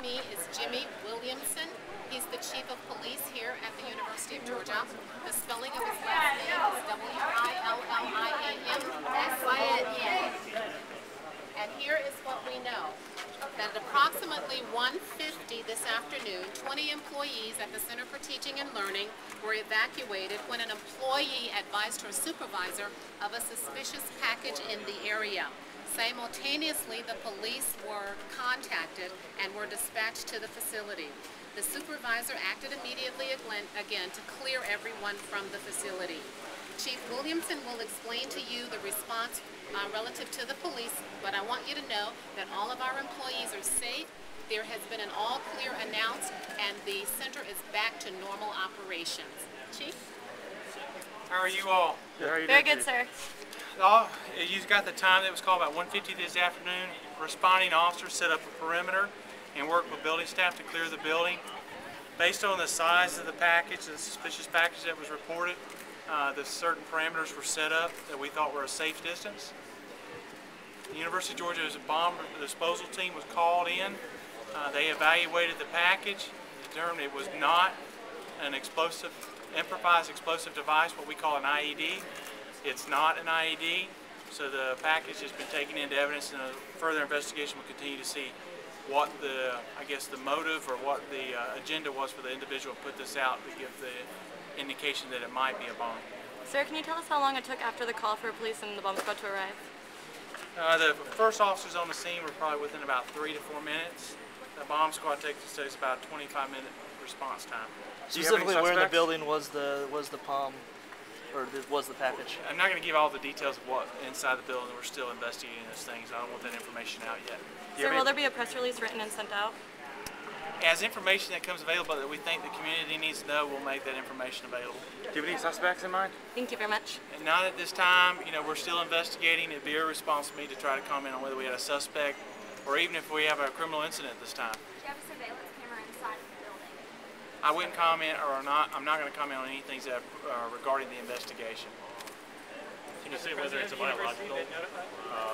me is Jimmy Williamson. He's the Chief of Police here at the University of Georgia. The spelling of his last name is Williamson. And here is what we know. That at approximately 1:50 this afternoon, 20 employees at the Center for Teaching and Learning were evacuated when an employee advised her supervisor of a suspicious package in the area. Simultaneously, the police were contacted and were dispatched to the facility. The supervisor acted immediately again to clear everyone from the facility. Chief Williamson will explain to you the response relative to the police, but I want you to know that all of our employees are safe. There has been an all clear announced, and the center is back to normal operations. Chief? How are you all? Very good, sir. You got the time that was called about 1:50 this afternoon. Responding officers set up a perimeter and worked with building staff to clear the building. Based on the size of the package, the suspicious package that was reported, the certain parameters were set up that we thought were a safe distance. The University of Georgia's bomb disposal team was called in. They evaluated the package, determined it was not an improvised explosive device, what we call an IED. It's not an IED, so the package has been taken into evidence, and a further investigation will continue to see what the motive or what the agenda was for the individual who put this out to give the indication that it might be a bomb. Sir, can you tell us how long it took after the call for police and the bomb squad to arrive? The first officers on the scene were probably within about 3 to 4 minutes. The bomb squad takes about a 25-minute response time. Specifically, where in the building was the palm, or was the package? I'm not going to give all the details of what inside the building. We're still investigating those things. I don't want that information out yet. Sir, will there be a press release written and sent out? As information that comes available that we think the community needs to know, we'll make that information available. Do you have any suspects in mind? Thank you very much. And not at this time. You know, we're still investigating. It'd be irresponsible of me to try to comment on whether we had a suspect or even if we have a criminal incident at this time. Do you have a surveillance camera inside of the building? I wouldn't comment, or I'm not going to comment on anything that regarding the investigation. Can you say whether it's a biological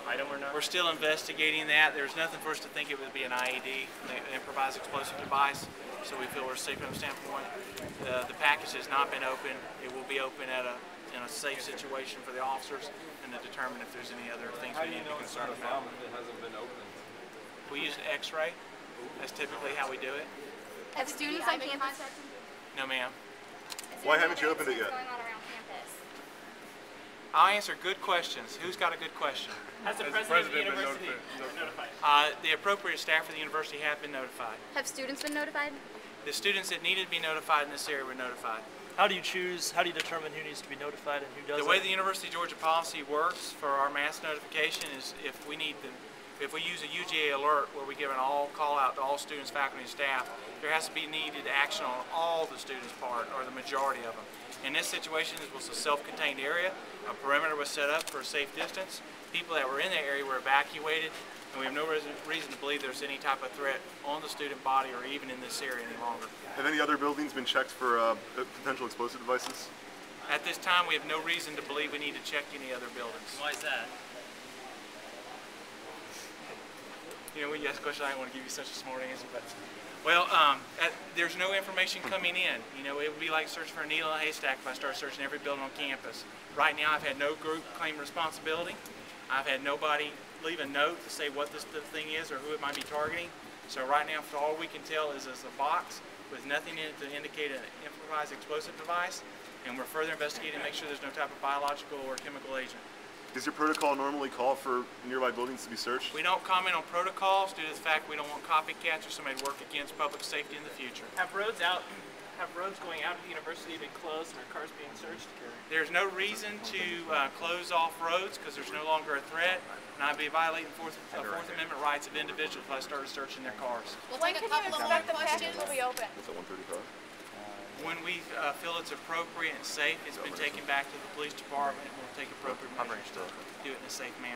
item or not? We're still investigating that. There's nothing for us to think it would be an IED, an improvised explosive device, so we feel we're safe from that standpoint. The package has not been opened. It will be open in a safe situation for the officers and to determine if there's any other things we need to be concerned about. It hasn't been opened. We use an X-ray. That's typically how we do it. Have students on campus? No, ma'am. Why haven't you opened it yet? Going on around campus? I'll answer good questions. Who's got a good question? Has the president of the university been notified? The appropriate staff of the university have been notified. Have students been notified? The students that needed to be notified in this area were notified. How do you determine who needs to be notified and who doesn't? The way the University of Georgia policy works for our mass notification is if we use a UGA alert where we give an all call out to all students, faculty, and staff, there has to be needed action on all the students' part, or the majority of them. In this situation, it was a self-contained area. A perimeter was set up for a safe distance. People that were in that area were evacuated, and we have no reason to believe there's any type of threat on the student body or even in this area any longer. Have any other buildings been checked for potential explosive devices? At this time, we have no reason to believe we need to check any other buildings. Why is that? You know, when you ask a question, I don't want to give you such a smart answer, but well, there's no information coming in. You know, it would be like searching for a needle in a haystack if I start searching every building on campus. Right now, I've had no group claim responsibility. I've had nobody leave a note to say what the thing is or who it might be targeting. So right now, all we can tell is a box with nothing in it to indicate an improvised explosive device, and we're further investigating to make sure there's no type of biological or chemical agent. Does your protocol normally call for nearby buildings to be searched? We don't comment on protocols due to the fact we don't want copycats or somebody to work against public safety in the future. Have roads going out of the university been closed and are cars being searched? There's no reason to close off roads because there's no longer a threat, and I'd be violating Fourth Amendment rights of individuals if I started searching their cars. We'll take a couple of more questions. Will be open? It's at 1:35. When we feel it's appropriate and safe, it's been taken back to the police department, and we'll take appropriate measures to do it in a safe manner.